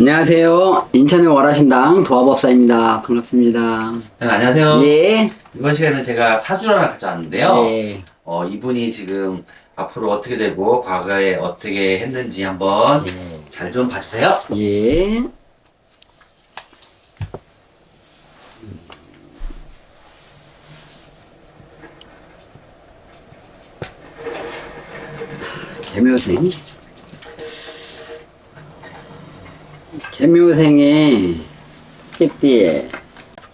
안녕하세요. 인천의 월화신당 도화법사입니다. 반갑습니다. 네, 안녕하세요. 예. 이번 시간에는 제가 사주를 하나 가져왔는데요. 예. 이분이 지금 앞으로 어떻게 되고 과거에 어떻게 했는지 한번 예. 잘 좀 봐주세요. 예. 개묘생. 개묘생의 토끼띠에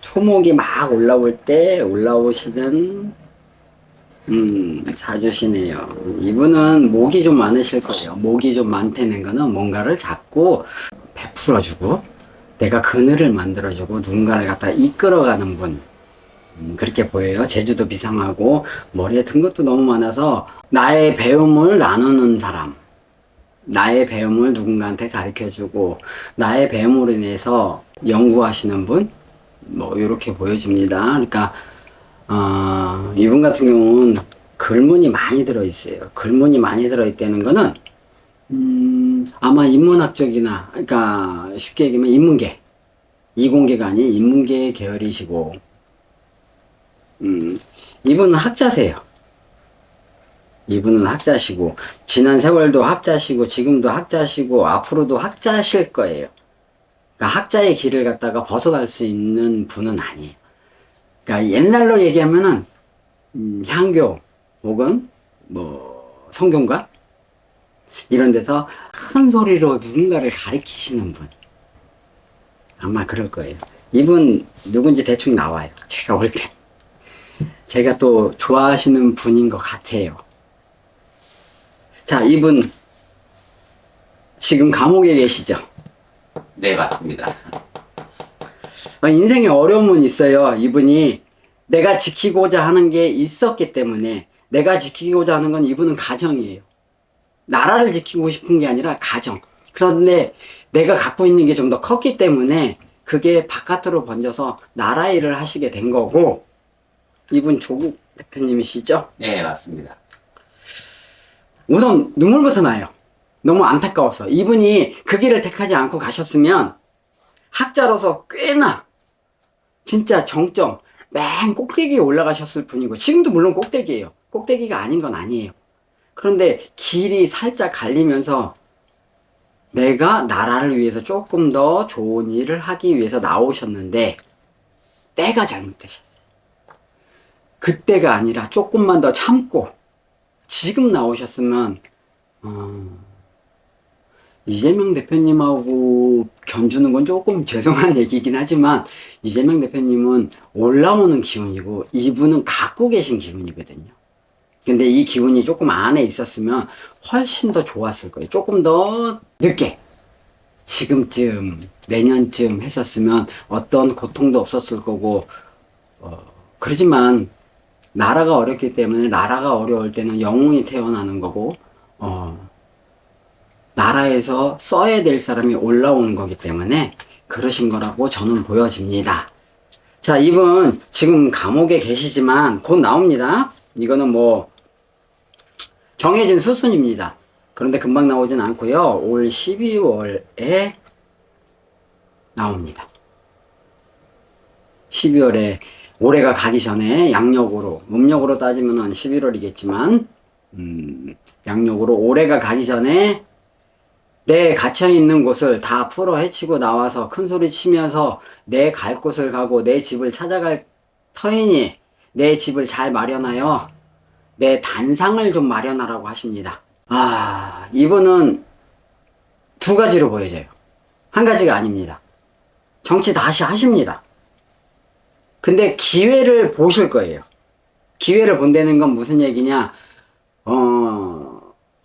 초목이 막 올라올 때 올라오시는 사주시네요. 이분은 목이 좀 많으실 거예요. 목이 좀 많다는 거는 뭔가를 자꾸 베풀어주고 내가 그늘을 만들어주고 누군가를 갖다 이끌어가는 분. 그렇게 보여요. 제주도 비상하고 머리에 든 것도 너무 많아서 나의 배움을 나누는 사람, 나의 배움을 누군가한테 가르쳐주고 나의 배움으로 인해서 연구하시는 분, 뭐 이렇게 보여집니다. 그러니까 이분 같은 경우는 글문이 많이 들어있어요. 글문이 많이 들어있다는 거는 아마 인문학 쪽이나, 그러니까 쉽게 얘기하면 인문계, 이공계가 아닌 인문계 계열이시고, 이분은 학자세요. 이분은 학자시고, 지난 세월도 학자시고, 지금도 학자시고, 앞으로도 학자실 거예요. 그러니까 학자의 길을 갖다가 벗어날 수 있는 분은 아니에요. 그러니까 옛날로 얘기하면은, 향교, 혹은, 성균관? 이런 데서 큰 소리로 누군가를 가리키시는 분. 아마 그럴 거예요. 이분 누군지 대충 나와요. 제가 올 때. 제가 또 좋아하시는 분인 것 같아요. 자, 이분 지금 감옥에 계시죠? 네, 맞습니다. 인생에 어려움은 있어요. 이분이 내가 지키고자 하는 게 있었기 때문에, 내가 지키고자 하는 건 이분은 가정이에요. 나라를 지키고 싶은 게 아니라 가정. 그런데 내가 갖고 있는 게 좀 더 컸기 때문에 그게 바깥으로 번져서 나라 일을 하시게 된 거고, 이분 조국 대표님이시죠? 네, 맞습니다. 우선 눈물부터 나요. 너무 안타까워서. 이분이 그 길을 택하지 않고 가셨으면 학자로서 꽤나 진짜 정점 맨 꼭대기에 올라가셨을 분이고, 지금도 물론 꼭대기예요. 꼭대기가 아닌 건 아니에요. 그런데 길이 살짝 갈리면서 내가 나라를 위해서 조금 더 좋은 일을 하기 위해서 나오셨는데 때가 잘못되셨어요. 그때가 아니라 조금만 더 참고 지금 나오셨으면 이재명 대표님하고 견주는 건 조금 죄송한 얘기긴 하지만, 이재명 대표님은 올라오는 기운이고 이분은 갖고 계신 기운이거든요. 근데 이 기운이 조금 안에 있었으면 훨씬 더 좋았을 거예요. 조금 더 늦게, 지금쯤 내년쯤 했었으면 어떤 고통도 없었을 거고, 그러지만 나라가 어렵기 때문에, 나라가 어려울 때는 영웅이 태어나는 거고, 나라에서 써야 될 사람이 올라오는 거기 때문에 그러신 거라고 저는 보여집니다. 자, 이분 지금 감옥에 계시지만 곧 나옵니다. 이거는 정해진 수순입니다. 그런데 금방 나오진 않고요. 올 12월에 나옵니다. 12월에 올해가 가기 전에 양력으로, 음력으로 따지면 11월이겠지만, 양력으로 올해가 가기 전에 내 갇혀있는 곳을 다 풀어 헤치고 나와서 큰 소리 치면서 내 갈 곳을 가고 내 집을 찾아갈 터이니 내 집을 잘 마련하여 내 단상을 좀 마련하라고 하십니다. 이분은 두 가지로 보여져요. 한 가지가 아닙니다. 정치 다시 하십니다. 근데 기회를 보실 거예요. 기회를 본다는 건 무슨 얘기냐?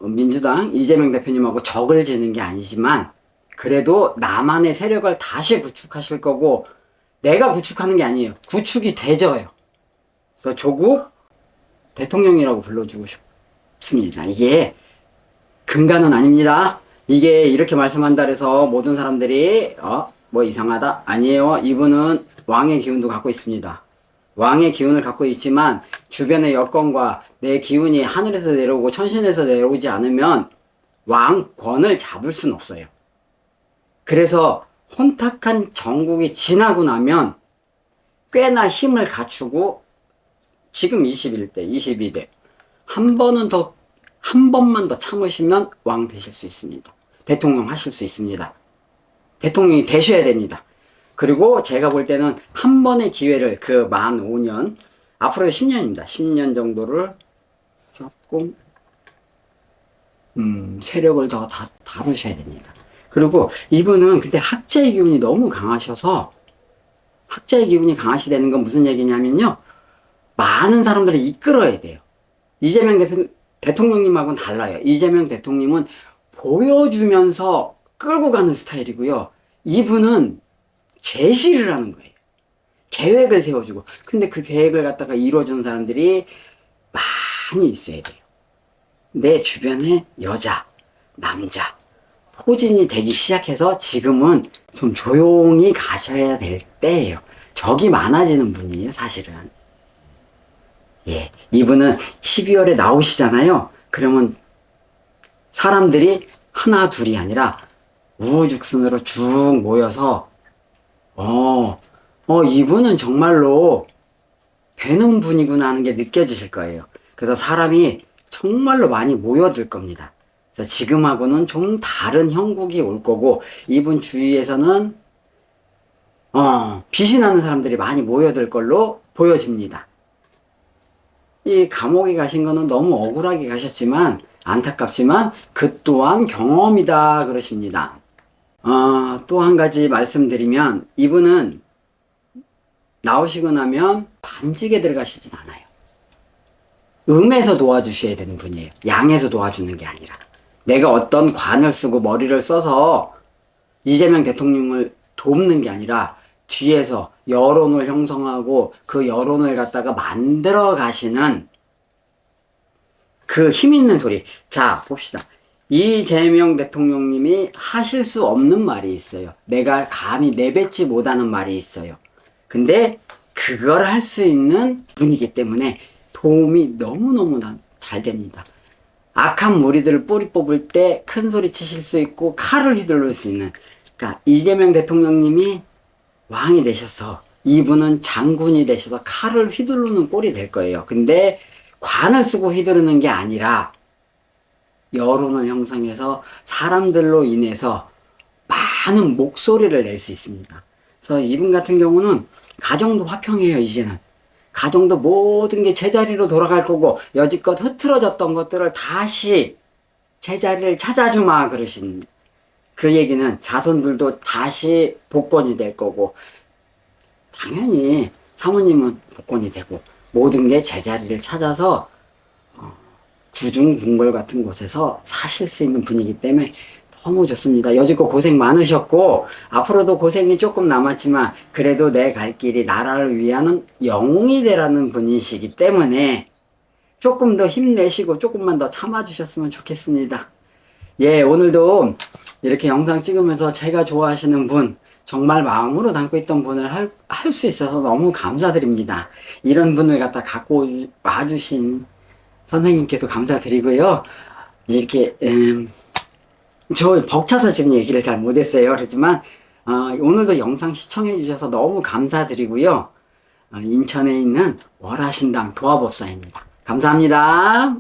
민주당 이재명 대표님하고 적을 지는 게 아니지만 그래도 나만의 세력을 다시 구축하실 거고, 내가 구축하는 게 아니에요. 구축이 되져요. 그래서 조국 대통령이라고 불러주고 싶습니다. 이게 근간은 아닙니다. 이게 이렇게 말씀한다 해서 모든 사람들이 이상하다? 아니에요. 이분은 왕의 기운도 갖고 있습니다. 왕의 기운을 갖고 있지만 주변의 여건과 내 기운이 하늘에서 내려오고 천신에서 내려오지 않으면 왕권을 잡을 순 없어요. 그래서 혼탁한 정국이 지나고 나면 꽤나 힘을 갖추고 지금 21대, 22대 한 번만 더 참으시면 왕 되실 수 있습니다. 대통령 하실 수 있습니다. 대통령이 되셔야 됩니다. 그리고 제가 볼 때는 한 번의 기회를 만 5년, 앞으로 10년입니다. 10년 정도를 조금 세력을 더 다루셔야 됩니다. 그리고 이분은 근데 학자의 기운이 너무 강하셔서, 학자의 기운이 강하시다는 건 무슨 얘기냐면요, 많은 사람들을 이끌어야 돼요. 이재명 대통령님하고는 달라요. 이재명 대통령님은 보여주면서 끌고 가는 스타일이고요. 이분은 제시를 하는 거예요. 계획을 세워주고. 근데 그 계획을 갖다가 이루어주는 사람들이 많이 있어야 돼요. 내 주변에 여자, 남자, 포진이 되기 시작해서 지금은 좀 조용히 가셔야 될 때예요. 적이 많아지는 분이에요, 사실은. 예, 이분은 12월에 나오시잖아요. 그러면 사람들이 하나, 둘이 아니라 우후죽순으로 쭉 모여서 이분은 정말로 되는 분이구나 하는 게 느껴지실 거예요. 그래서 사람이 정말로 많이 모여들 겁니다. 그래서 지금하고는 좀 다른 형국이 올 거고, 이분 주위에서는 빛이 나는 사람들이 많이 모여들 걸로 보여집니다. 이 감옥에 가신 거는 너무 억울하게 가셨지만, 안타깝지만 그 또한 경험이다 그러십니다. 또 한 가지 말씀드리면, 이분은 나오시고 나면 반직에 들어가시진 않아요. 음에서 도와주셔야 되는 분이에요. 양에서 도와주는 게 아니라. 내가 어떤 관을 쓰고 머리를 써서 이재명 대통령을 돕는 게 아니라 뒤에서 여론을 형성하고 그 여론을 갖다가 만들어 가시는 그 힘 있는 소리. 자, 봅시다. 이재명 대통령님이 하실 수 없는 말이 있어요. 내가 감히 내뱉지 못하는 말이 있어요. 근데 그걸 할 수 있는 분이기 때문에 도움이 너무너무 잘 됩니다. 악한 무리들을 뿌리 뽑을 때 큰 소리 치실 수 있고 칼을 휘둘릴 수 있는, 그러니까 이재명 대통령님이 왕이 되셔서 이분은 장군이 되셔서 칼을 휘두르는 꼴이 될 거예요. 근데 관을 쓰고 휘두르는 게 아니라 여론을 형성해서 사람들로 인해서 많은 목소리를 낼 수 있습니다. 그래서 이분 같은 경우는 가정도 화평해요. 이제는 가정도 모든 게 제자리로 돌아갈 거고, 여지껏 흐트러졌던 것들을 다시 제자리를 찾아주마 그러신, 그 얘기는 자손들도 다시 복권이 될 거고, 당연히 사모님은 복권이 되고, 모든 게 제자리를 찾아서 구중궁궐 같은 곳에서 사실 수 있는 분이기 때문에 너무 좋습니다. 여지껏 고생 많으셨고 앞으로도 고생이 조금 남았지만 그래도 내 갈 길이 나라를 위하는 영웅이 되라는 분이시기 때문에 조금 더 힘내시고 조금만 더 참아주셨으면 좋겠습니다. 예, 오늘도 이렇게 영상 찍으면서 제가 좋아하시는 분, 정말 마음으로 담고 있던 분을 할 수 있어서 너무 감사드립니다. 이런 분을 갖다 갖고 와주신 선생님께도 감사드리고요. 이렇게 저 벅차서 지금 얘기를 잘 못했어요. 그렇지만 오늘도 영상 시청해 주셔서 너무 감사드리고요. 인천에 있는 월화신당 도화법사입니다. 감사합니다.